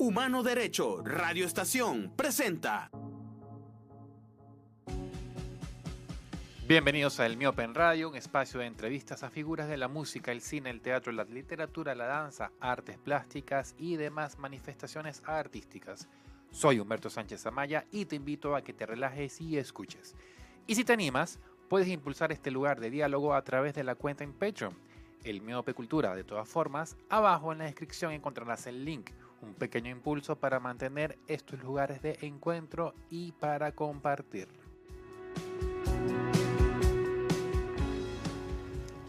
Humano Derecho Radio Estación presenta. Bienvenidos a El Miope en Radio, un espacio de entrevistas a figuras de la música, el cine, el teatro, la literatura, la danza, artes plásticas y demás manifestaciones artísticas. Soy Humberto Sánchez Amaya y te invito a que te relajes y escuches. Y si te animas, puedes impulsar este lugar de diálogo a través de la cuenta en Patreon, El Miope Cultura. De todas formas, abajo en la descripción encontrarás el link, un pequeño impulso para mantener estos lugares de encuentro y para compartir.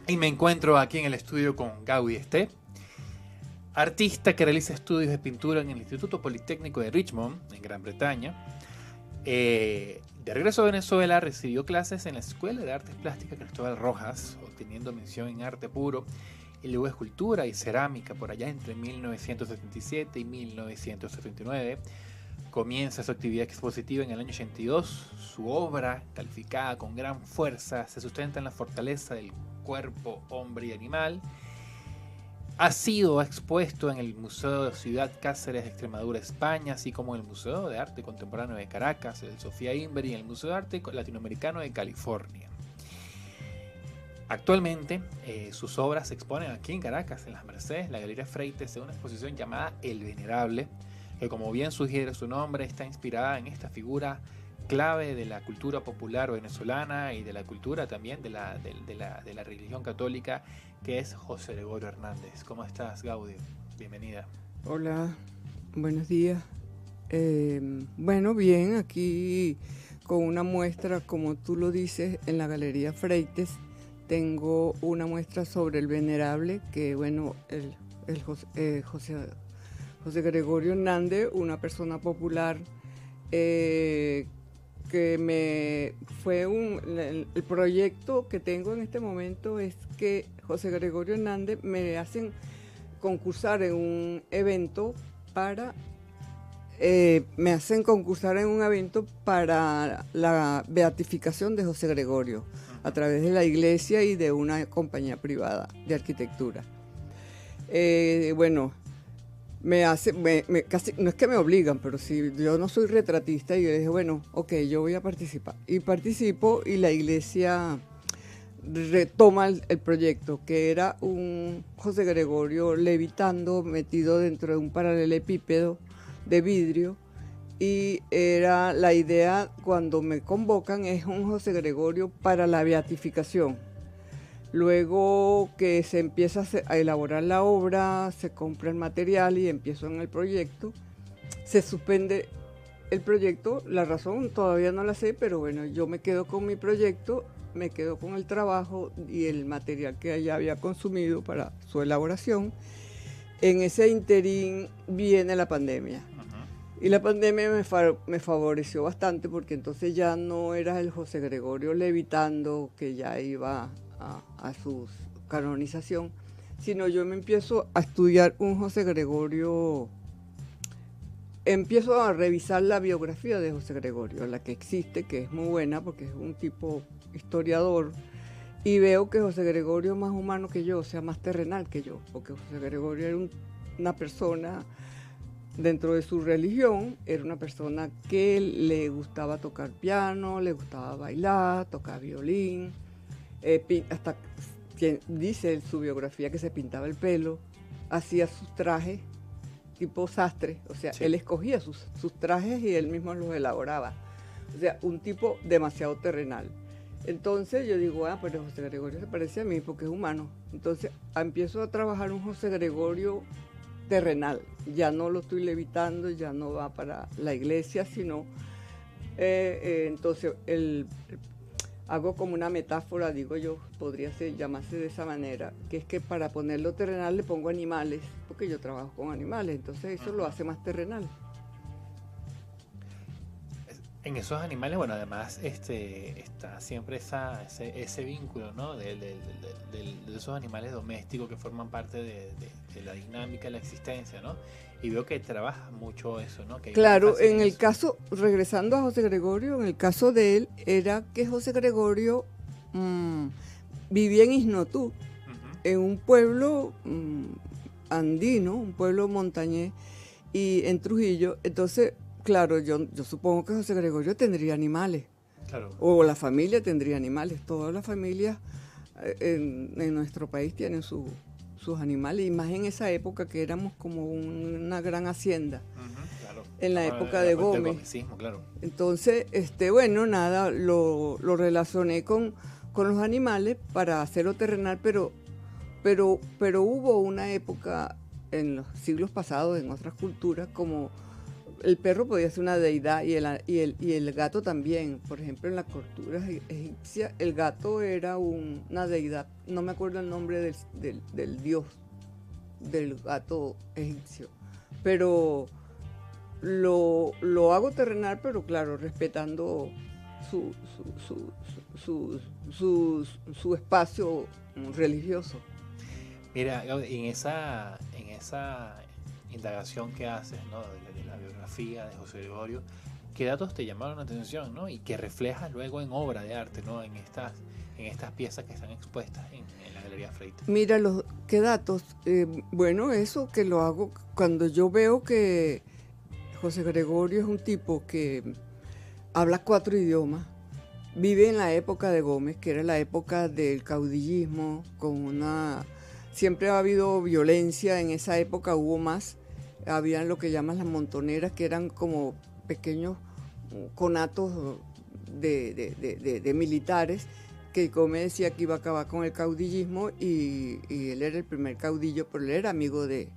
Y me encuentro aquí en el estudio con Gaudi Esté, artista que realiza estudios de pintura en el Instituto Politécnico de Richmond, en Gran Bretaña. De regreso a Venezuela, recibió clases en la Escuela de Artes Plásticas Cristóbal Rojas, obteniendo mención en arte puro, y luego escultura y cerámica por allá entre 1977 y 1979. Comienza su actividad expositiva en el año 82. Su obra, calificada con gran fuerza, se sustenta en la fortaleza del cuerpo, hombre y animal. Ha sido expuesto en el Museo de Ciudad Cáceres de Extremadura, España, así como en el Museo de Arte Contemporáneo de Caracas, el Sofía Inver y el Museo de Arte Latinoamericano de California. Actualmente, sus obras se exponen aquí en Caracas, en Las Mercedes, la Galería Freites, en una exposición llamada El Venerable, que, como bien sugiere su nombre, está inspirada en esta figura clave de la cultura popular venezolana y de la cultura también de la religión católica, que es José Gregorio Hernández. ¿Cómo estás, Gaudi? Bienvenida. Hola, buenos días. Bueno, bien, aquí con una muestra, como tú lo dices, en la Galería Freites. Tengo una muestra sobre el Venerable, que bueno, José Gregorio Hernández, una persona popular, que el proyecto que tengo en este momento es que José Gregorio Hernández me hacen concursar en un evento para la beatificación de José Gregorio a través de la iglesia y de una compañía privada de arquitectura. Bueno, casi, no es que me obligan, pero si yo no soy retratista, y yo dije, bueno, ok, yo voy a participar. Y participo, y la iglesia retoma el proyecto, que era un José Gregorio levitando, metido dentro de un paralelepípedo de vidrio. Y era la idea, cuando me convocan, es un José Gregorio para la beatificación. Luego que se empieza a elaborar la obra, se compra el material y empiezo en el proyecto. Se suspende el proyecto, la razón todavía no la sé, pero bueno, yo me quedo con mi proyecto, me quedo con el trabajo y el material que ella había consumido para su elaboración. En ese interín viene la pandemia. Y la pandemia me favoreció bastante, porque entonces ya no era el José Gregorio levitando, que ya iba a su canonización, sino yo me empiezo a estudiar un José Gregorio, empiezo a revisar la biografía de José Gregorio, la que existe, que es muy buena porque es un tipo historiador, y veo que José Gregorio es más humano que yo, o sea, más terrenal que yo, porque José Gregorio era una persona, dentro de su religión, era una persona que le gustaba tocar piano, le gustaba bailar, tocar violín, hasta dice en su biografía que se pintaba el pelo, hacía sus trajes tipo sastre, o sea, sí. Él escogía sus trajes y él mismo los elaboraba, o sea, un tipo demasiado terrenal. Entonces yo digo, pero José Gregorio se parece a mí porque es humano. Entonces empiezo a trabajar un José Gregorio terrenal, ya no lo estoy levitando, ya no va para la iglesia, sino entonces hago como una metáfora, digo yo, podría llamarse de esa manera, que es que para ponerlo terrenal le pongo animales, porque yo trabajo con animales, entonces eso lo hace más terrenal. En esos animales, bueno, además está siempre ese vínculo, ¿no? de esos animales domésticos que forman parte de la dinámica de la existencia, ¿no? Y veo que trabaja mucho eso, ¿no? Que claro, en el caso, regresando a José Gregorio, en el caso de él, era que José Gregorio vivía en Isnotú, en un pueblo andino, un pueblo montañés, y en Trujillo. Entonces, claro, yo supongo que José Gregorio tendría animales. Claro. O la familia tendría animales. Todas las familias en nuestro país tienen sus animales. Y más en esa época que éramos como una gran hacienda. Claro. En la época de Gómez. Claro. Entonces, bueno, nada, lo relacioné con los animales para hacerlo terrenal, pero hubo una época en los siglos pasados, en otras culturas, como el perro podía ser una deidad y el gato también. Por ejemplo, en la cultura egipcia, el gato era una deidad. No me acuerdo el nombre del dios del gato egipcio, pero lo hago terrenal, pero claro, respetando su espacio religioso. Mira, en esa indagación que haces, ¿no? de la biografía de José Gregorio, ¿qué datos te llamaron la atención, ¿no? Y que reflejas luego en obra de arte, ¿no? En estas piezas que están expuestas en la Galería Freites. Mira, ¿qué datos? Bueno, eso que lo hago cuando yo veo que José Gregorio es un tipo que habla 4 idiomas, vive en la época de Gómez, que era la época del caudillismo, siempre ha habido violencia, en esa época hubo más, habían lo que llaman las montoneras, que eran como pequeños conatos de militares, que Gómez decía que iba a acabar con el caudillismo y él era el primer caudillo, pero él era amigo de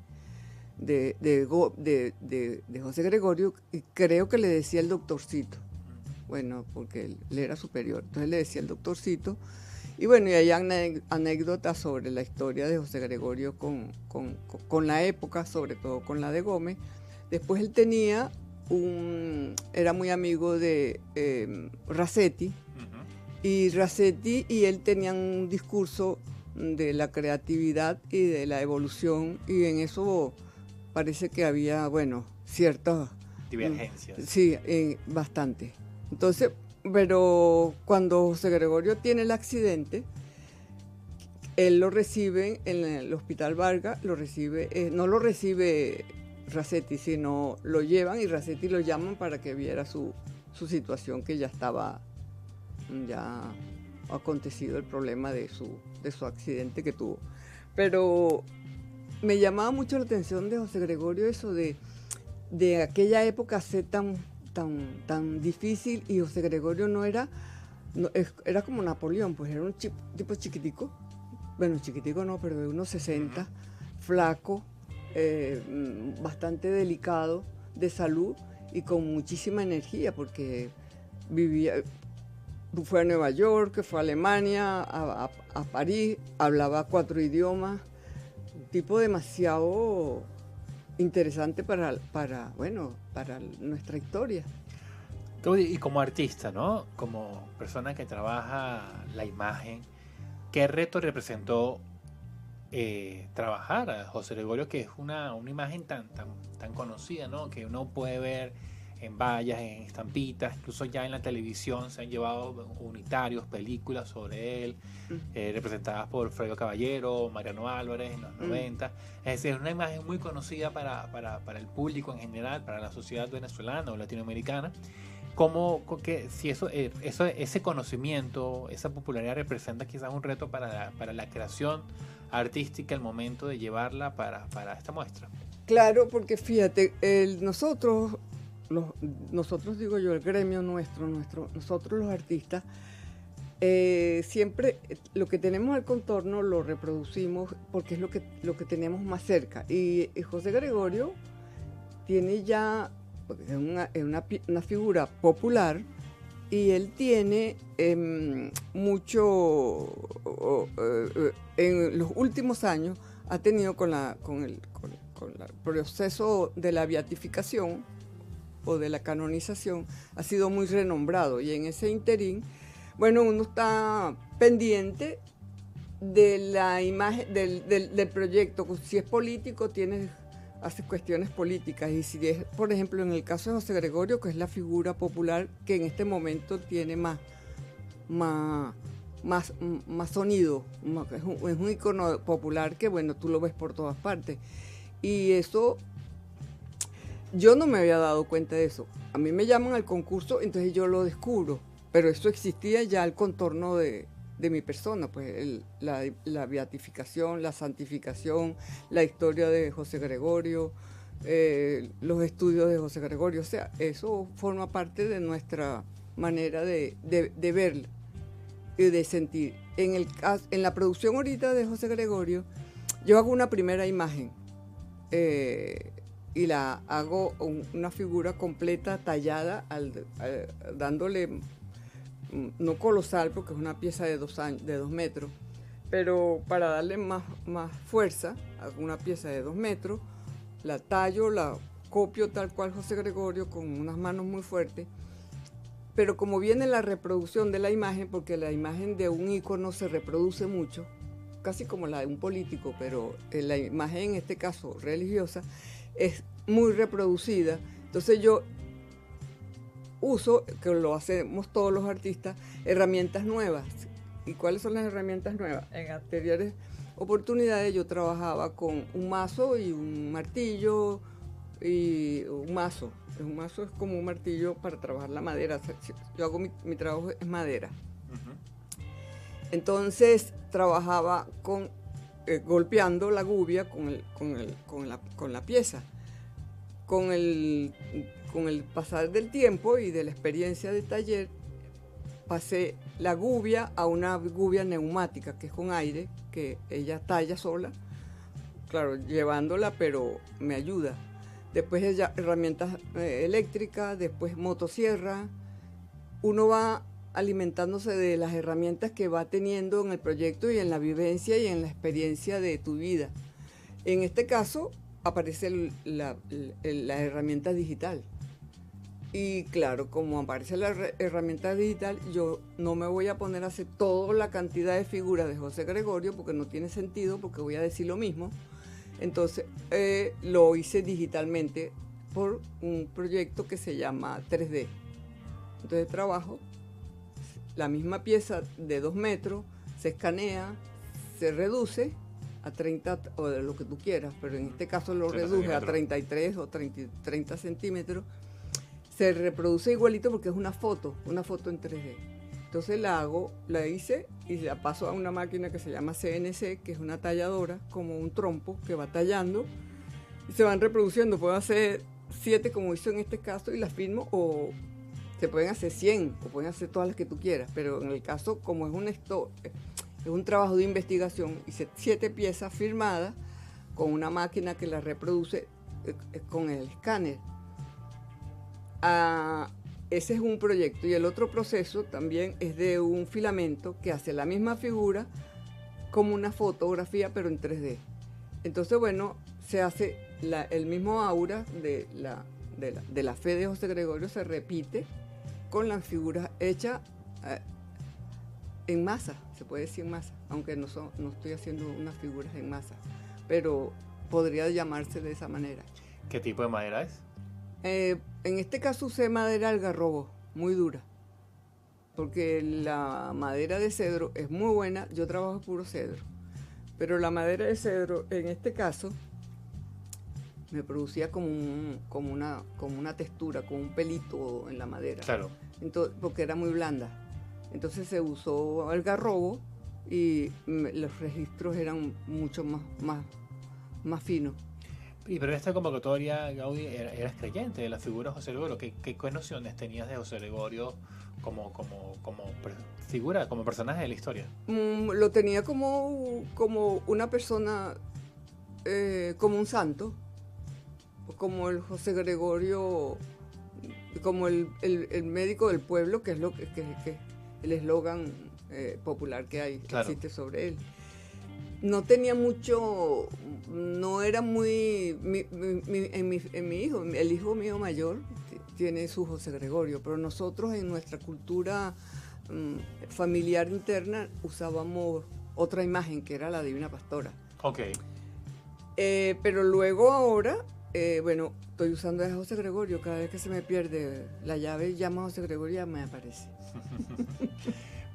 José Gregorio, y creo que le decía el doctorcito. Bueno, porque él era superior, entonces le decía el doctorcito. Y bueno, y hay anécdotas sobre la historia de José Gregorio con la época, sobre todo con la de Gómez. Después él era muy amigo de Rasetti, y Rasetti y él tenían un discurso de la creatividad y de la evolución, y en eso parece que había, bueno, ciertas divergencias. Sí, bastante. Entonces, pero cuando José Gregorio tiene el accidente, él lo recibe en el Hospital Vargas, no lo recibe Rasetti, sino lo llevan y Rasetti lo llaman para que viera su situación, que ya estaba acontecido el problema de su accidente que tuvo. Pero me llamaba mucho la atención de José Gregorio eso de aquella época ser tan difícil, y José Gregorio era como Napoleón, pues era un tipo chiquitico, bueno, chiquitico no, pero de unos 60, flaco, bastante delicado de salud y con muchísima energía, porque fue a Nueva York, fue a Alemania, a París, hablaba 4 idiomas, un tipo demasiado interesante para nuestra historia. Y como artista, ¿no? Como persona que trabaja la imagen, ¿qué reto representó trabajar a José Gregorio, que es una imagen tan conocida, ¿no? Que uno puede ver en vallas, en estampitas, incluso ya en la televisión se han llevado unitarios, películas sobre él, representadas por Fredo Caballero, Mariano Álvarez en los 90. Es decir, es una imagen muy conocida para el público en general, para la sociedad venezolana o latinoamericana. Si ese conocimiento, esa popularidad representa quizás un reto para la creación artística, el momento de llevarla para esta muestra. Claro, porque fíjate, nosotros digo yo, el gremio nosotros los artistas, siempre lo que tenemos al contorno lo reproducimos porque es lo que tenemos más cerca. Y José Gregorio tiene ya, es una figura popular, y él tiene mucho, en los últimos años, ha tenido con el proceso de la beatificación o de la canonización, ha sido muy renombrado, y en ese interín, bueno, uno está pendiente de la imagen del proyecto. Si es político, hace cuestiones políticas, y si es, por ejemplo, en el caso de José Gregorio, que es la figura popular que en este momento tiene más sonido, es un icono popular que, bueno, tú lo ves por todas partes, y eso yo no me había dado cuenta de eso. A mí me llaman al concurso, entonces yo lo descubro, pero eso existía ya el contorno de mi persona, pues la beatificación, la santificación, la historia de José Gregorio, los estudios de José Gregorio, o sea, eso forma parte de nuestra manera de ver y de sentir. En la producción ahorita de José Gregorio, yo hago una primera imagen y la hago una figura completa, tallada, dándole, no colosal, porque es una pieza de 2 metros, pero para darle más fuerza, hago una pieza de 2 metros, la tallo, la copio tal cual José Gregorio, con unas manos muy fuertes, pero como viene la reproducción de la imagen, porque la imagen de un ícono se reproduce mucho, casi como la de un político, pero la imagen en este caso religiosa es muy reproducida, entonces yo uso, que lo hacemos todos los artistas, herramientas nuevas. ¿Y cuáles son las herramientas nuevas? En anteriores oportunidades yo trabajaba con un mazo y un martillo y un mazo. Un mazo es como un martillo para trabajar la madera. Yo hago mi trabajo es madera. Uh-huh. Entonces trabajaba golpeando la gubia con la pieza. Con el pasar del tiempo y de la experiencia de taller, pasé la gubia a una gubia neumática, que es con aire, que ella talla sola, claro, llevándola, pero me ayuda. Después herramientas eléctricas, después motosierra. Uno va alimentándose de las herramientas que va teniendo en el proyecto y en la vivencia y en la experiencia de tu vida. En este caso aparece la herramienta digital. Y claro, como aparece la herramienta digital, yo no me voy a poner a hacer toda la cantidad de figuras de José Gregorio, porque no tiene sentido, porque voy a decir lo mismo. Entonces lo hice digitalmente por un proyecto que se llama 3D. Entonces trabajo la misma pieza de 2 metros, se escanea, se reduce a 30 o de lo que tú quieras, pero en este caso lo reduje a 33 o 30 centímetros. Se reproduce igualito porque es una foto en 3D. Entonces la hice y la paso a una máquina que se llama CNC, que es una talladora, como un trompo que va tallando y se van reproduciendo. Puedo hacer 7 como hizo en este caso y las filmo, o se pueden hacer 100 o pueden hacer todas las que tú quieras, pero en el caso, como es un trabajo de investigación, hice 7 piezas firmadas con una máquina que las reproduce con el escáner. Ese es un proyecto, y el otro proceso también es de un filamento que hace la misma figura como una fotografía, pero en 3D. Entonces, bueno, se hace el mismo aura de la fe de José Gregorio, se repite con las figuras hechas en masa, se puede decir en masa, aunque no estoy haciendo unas figuras en masa, pero podría llamarse de esa manera. ¿Qué tipo de madera es? En este caso usé madera algarrobo, muy dura, porque la madera de cedro es muy buena. Yo trabajo puro cedro, pero la madera de cedro en este caso me producía como una textura, como un pelito en la madera. Claro. Entonces, porque era muy blanda. Entonces se usó algarrobo y los registros eran mucho más finos. Y pero en esta convocatoria, Gaudí, eras creyente de la figura de José Gregorio. ¿Qué nociones tenías de José Gregorio como figura, como personaje de la historia? Lo tenía como una persona, como un santo, como el José Gregorio, como el médico del pueblo, que es el eslogan popular que hay, claro, que existe sobre él. No tenía mucho, no era muy, en mi hijo, el hijo mío mayor tiene su José Gregorio, pero nosotros en nuestra cultura familiar interna usábamos otra imagen que era la Divina Pastora. Ok. Pero luego ahora, bueno, estoy usando a José Gregorio, cada vez que se me pierde la llave, llama a José Gregorio y ya me aparece.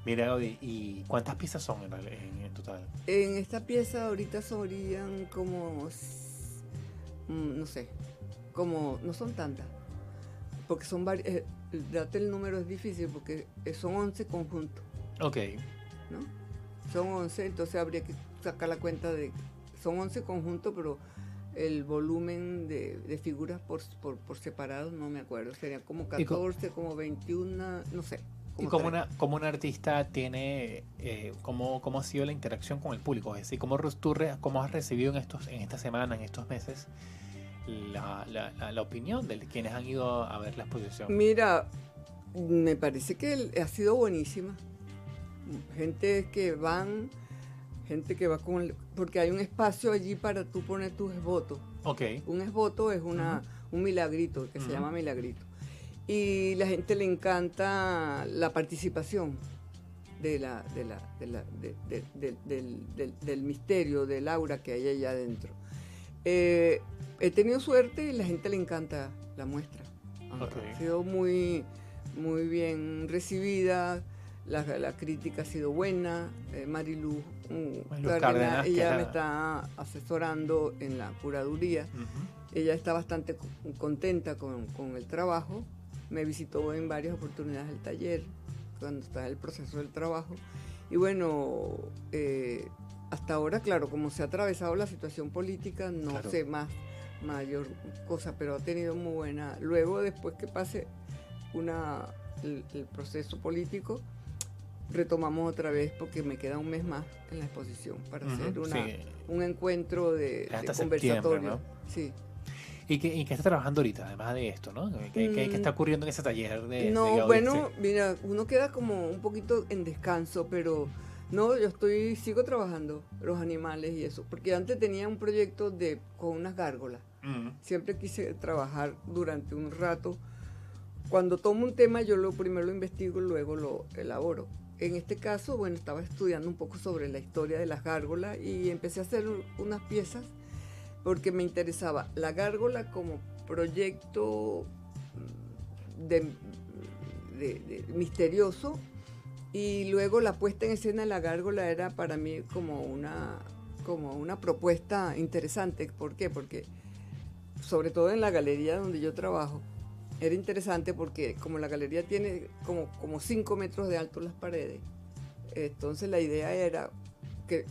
Mira, Gaudí, ¿y cuántas piezas son en total? En esta pieza ahorita serían como, no sé, como, no son tantas, porque son varias, date el número es difícil porque son 11 conjuntos, Ok. ¿no? Son 11, entonces habría que sacar la cuenta de, son 11 conjuntos, pero el volumen de figuras por separado no me acuerdo, serían como 14, como 21, no sé. ¿Y como una artista tiene, cómo ha sido la interacción con el público? Es decir, ¿cómo has recibido en esta semana, en estos meses, la opinión de quienes han ido a ver la exposición? Mira, me parece que ha sido buenísima. Gente que va porque hay un espacio allí para tú poner tus esvotos. Ok. Un esvoto es un milagrito, que se llama milagrito. Y la gente le encanta la participación del misterio, del aura que hay allá adentro. He tenido suerte y la gente le encanta la muestra. Okay. Ha sido muy, muy bien recibida, la crítica ha sido buena. Marilu Cárdenas, ella me está asesorando en la curaduría. Ella está bastante contenta con el trabajo. Me visitó en varias oportunidades el taller, cuando está en el proceso del trabajo. Y bueno, hasta ahora, claro, como se ha atravesado la situación política, no sé mayor cosa, pero ha tenido muy buena. Luego, después que pase el proceso político, retomamos otra vez, porque me queda un mes más en la exposición para hacer un encuentro de conversatorio. ¿No? Sí. ¿Y qué está trabajando ahorita, además de esto, ¿no? ¿Qué está ocurriendo en ese taller de bueno, mira, uno queda como un poquito en descanso, pero no, yo sigo trabajando los animales y eso, porque antes tenía un proyecto con unas gárgolas. Siempre quise trabajar durante un rato. Cuando tomo un tema, yo primero lo investigo y luego lo elaboro. En este caso, bueno, estaba estudiando un poco sobre la historia de las gárgolas y empecé a hacer unas piezas porque me interesaba la gárgola como proyecto de misterioso, y luego la puesta en escena de la gárgola era para mí como una propuesta interesante. ¿Por qué? Porque sobre todo en la galería donde yo trabajo era interesante, porque como la galería tiene como 5 metros de alto las paredes, entonces la idea era que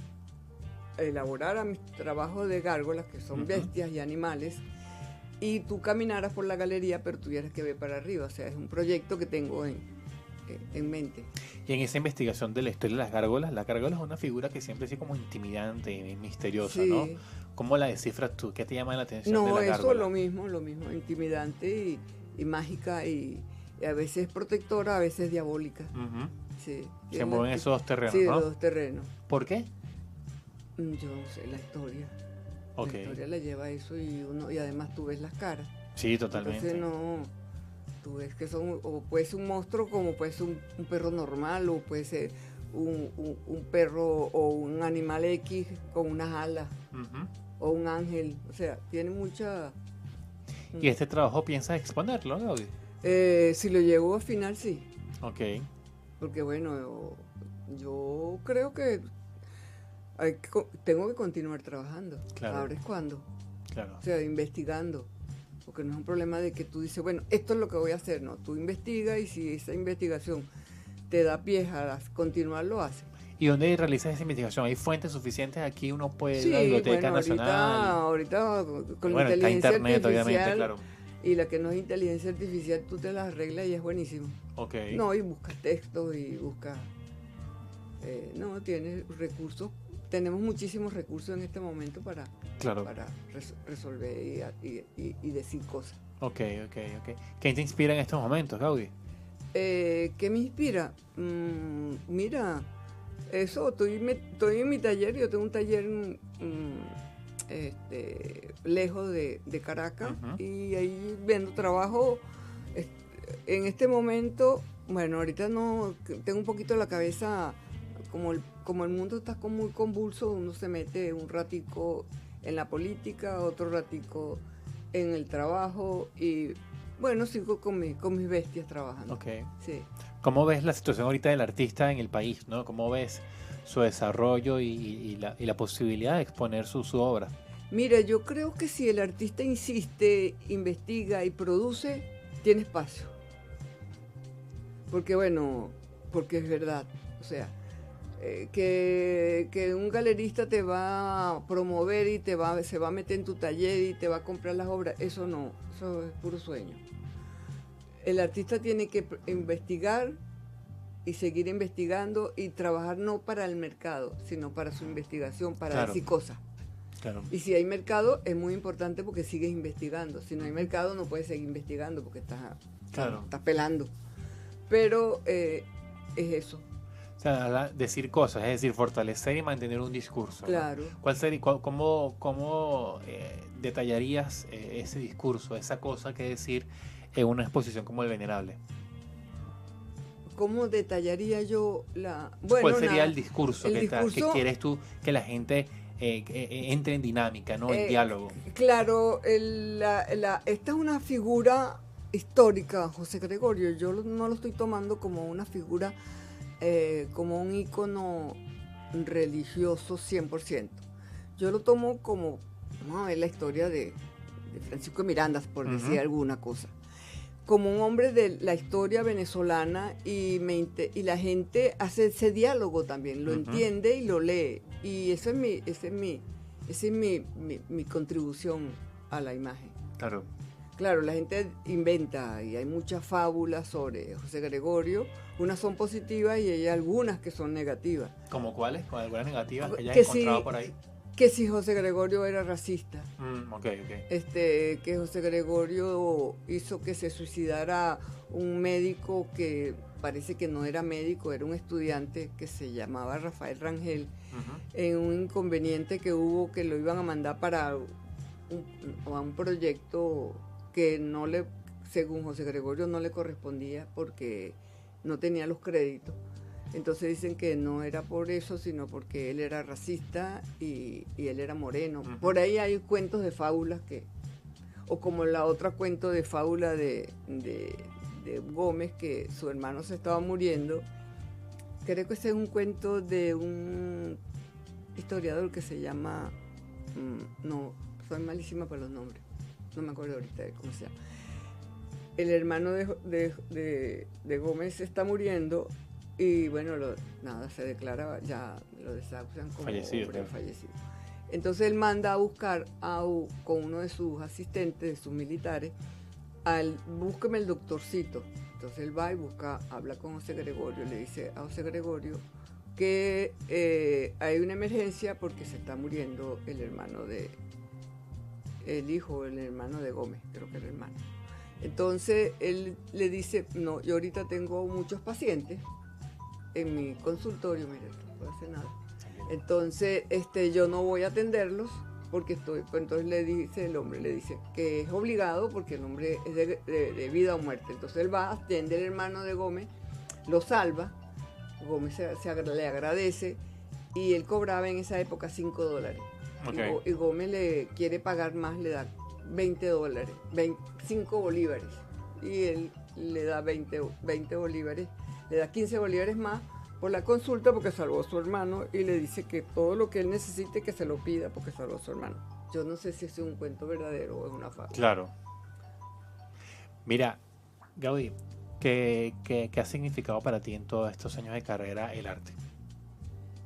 elaborara mis trabajos de gárgolas, que son bestias y animales, y tú caminaras por la galería, pero tuvieras que ver para arriba. O sea, es un proyecto que tengo en mente. Y en esa investigación de la historia de la gárgola es una figura que siempre es como intimidante y misteriosa, ¿no? ¿Cómo la descifras tú? ¿Qué te llama la atención de la gárgola? Lo mismo, intimidante y mágica, y a veces protectora, a veces diabólica. Sí. Se mueven esos dos terrenos, ¿no? Sí, los dos terrenos. ¿Por qué? Yo no sé, la historia. La historia la lleva a eso, y además tú ves las caras. Sí, totalmente. Entonces tú ves que o puede ser un monstruo, como puede ser un perro normal, o puede ser un perro o un animal X con unas alas, o un ángel. O sea, tiene mucha... ¿Y este trabajo piensas exponerlo, Gaby? Si lo llevo a final, sí. Ok. Porque bueno, yo creo que tengo que continuar trabajando. Claro. Ahora es cuando. Claro. O sea, investigando. Porque no es un problema de que tú dices, bueno, esto es lo que voy a hacer. No, tú investigas, y si esa investigación te da pie a continuar, lo haces. ¿Y dónde realizas esa investigación? ¿Hay fuentes suficientes aquí? Uno puede ir a la Sí, Biblioteca Nacional. Ahorita con la inteligencia internet, artificial, obviamente, claro. Y la que no es inteligencia artificial, tú te las arreglas y es buenísimo. Ok. No, y buscas textos y buscas... tienes recursos. Tenemos muchísimos recursos en este momento para resolver y decir cosas. Ok. ¿Qué te inspira en estos momentos, Gaby? ¿Qué me inspira? Mira, eso, estoy en mi taller. Yo tengo un taller lejos de Caracas, y ahí vendo trabajo. En este momento, bueno, ahorita no, tengo un poquito la cabeza, como el mundo está muy convulso, uno se mete un ratico en la política, otro ratico en el trabajo, y bueno, sigo con mis bestias trabajando. Ok. Sí. ¿Cómo ves la situación ahorita del artista en el país, ¿no? ¿Cómo ves su desarrollo y la posibilidad de exponer su obra? Mira, yo creo que si el artista insiste, investiga y produce, tiene espacio. Porque bueno, porque es verdad. O sea, que un galerista te va a promover y se va a meter en tu taller y te va a comprar las obras, eso no, eso es puro sueño. El artista tiene que investigar y seguir investigando y trabajar no para el mercado, sino para su investigación, para decir cosas. Claro. Y si hay mercado, es muy importante porque sigues investigando. Si no hay mercado, no puedes seguir investigando porque estás pelando. Pero es eso. O sea, decir cosas, es decir, fortalecer y mantener un discurso. Claro. ¿No? ¿Cuál sería, cómo detallarías ese discurso, esa cosa que decir en una exposición como El Venerable? ¿Cómo detallaría yo la...? Bueno, ¿cuál sería el discurso que quieres tú que la gente entre en dinámica, ¿no? En diálogo? Claro, esta es una figura histórica, José Gregorio. Yo no lo estoy tomando como una figura, como un ícono religioso 100%. Yo lo tomo como, vamos a ver la historia de Francisco de Miranda, por decir alguna cosa. Como un hombre de la historia venezolana y la gente hace ese diálogo también, lo entiende y lo lee. Y esa es mi contribución a la imagen. Claro. Claro, la gente inventa y hay muchas fábulas sobre José Gregorio. Unas son positivas y hay algunas que son negativas. ¿Cómo cuáles? ¿Con algunas negativas que hayas encontrado por ahí? Que si José Gregorio era racista. Okay. Que José Gregorio hizo que se suicidara un médico que parece que no era médico, era un estudiante que se llamaba Rafael Rangel, en un inconveniente que hubo, que lo iban a mandar para un proyecto que según José Gregorio no le correspondía porque no tenía los créditos. Entonces dicen que no era por eso, sino porque él era racista y él era moreno. Por ahí hay cuentos de fábulas o como la otra cuento de fábula de Gómez, que su hermano se estaba muriendo. Creo que ese es un cuento de un historiador que se llama, no, soy malísima para los nombres, no me acuerdo ahorita de cómo se llama. El hermano de Gómez se está muriendo. Y bueno, se declara, ya lo desahucian como fallecido. Entonces él manda a buscar con uno de sus asistentes, de sus militares, búsqueme el doctorcito. Entonces él va y habla con José Gregorio, le dice a José Gregorio que hay una emergencia porque se está muriendo el hermano el hermano de Gómez, creo que era el hermano. Entonces él le dice, no, yo ahorita tengo muchos pacientes en mi consultorio, mire, no puedo hacer nada. Entonces, yo no voy a atenderlos porque pues entonces el hombre le dice que es obligado porque el hombre es de vida o muerte. Entonces él va a atender al hermano de Gómez, lo salva, Gómez le agradece y él cobraba en esa época $5. Okay. Y Gómez le quiere pagar más, le da $20, 5 bolívares. Y él le da 20 bolívares. Le da 15 bolívares más por la consulta porque salvó a su hermano y le dice que todo lo que él necesite que se lo pida porque salvó a su hermano. Yo no sé si es un cuento verdadero o es una fábula. Claro. Mira, Gaudí, ¿qué ha significado para ti en todos estos años de carrera el arte?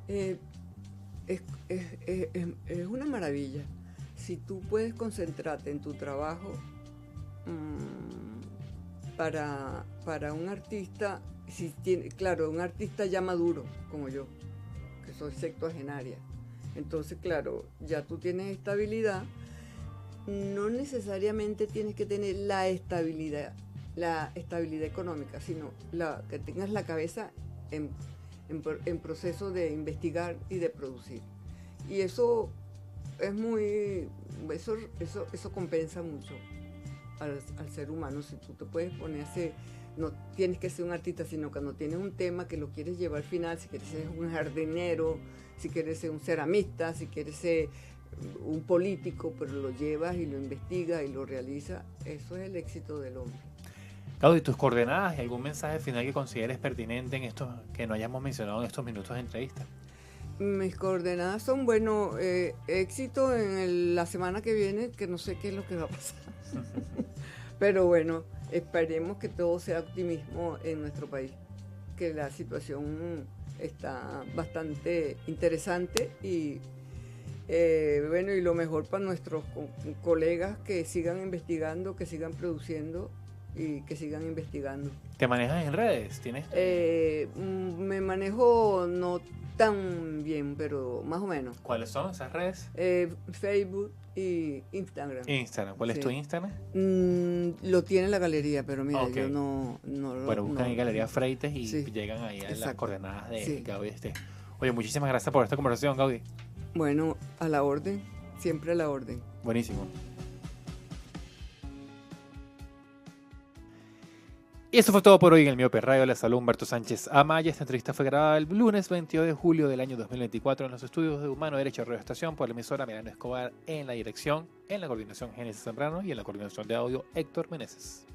Es una maravilla. Si tú puedes concentrarte en tu trabajo, para un artista, un artista ya maduro como yo, que soy sextuagenaria, entonces claro, ya tú tienes estabilidad, no necesariamente tienes que tener la estabilidad económica, sino que tengas la cabeza en proceso de investigar y de producir, y eso es eso compensa mucho al ser humano. Si tú te puedes ponerse, no tienes que ser un artista, sino cuando tienes un tema que lo quieres llevar al final, si quieres ser un jardinero, si quieres ser un ceramista, si quieres ser un político, pero lo llevas y lo investigas y lo realizas, eso es el éxito del hombre. Gaudí, tus coordenadas y algún mensaje final que consideres pertinente en esto que no hayamos mencionado en estos minutos de entrevista. Mis coordenadas son, bueno, éxito en la semana que viene, que no sé qué es lo que va a pasar. Pero bueno, esperemos que todo sea optimismo en nuestro país, que la situación está bastante interesante y bueno, y lo mejor para nuestros colegas, que sigan investigando, que sigan produciendo y que sigan investigando. ¿Te manejas en redes? ¿Tienes? Me manejo no tan bien, pero más o menos. ¿Cuáles son esas redes? Facebook y Instagram. Instagram. ¿Cuál es tu Instagram? Lo tiene la galería, pero mira, Ok. yo no lo... Bueno, buscan en Galería Freites y Sí. llegan ahí a las Exacto. coordenadas de Sí. Gaudí Este. Oye, muchísimas gracias por esta conversación, Gaudí. Bueno, a la orden, siempre a la orden. Buenísimo. Y eso fue todo por hoy en el Miope Radio. Les habló Humberto Sánchez Amaya. Esta entrevista fue grabada el lunes 22 de julio del año 2024 en los estudios de Humano Derecho Radio Estación por la emisora Milano Escobar, en la dirección, en la coordinación Génesis Zambrano y en la coordinación de audio Héctor Meneses.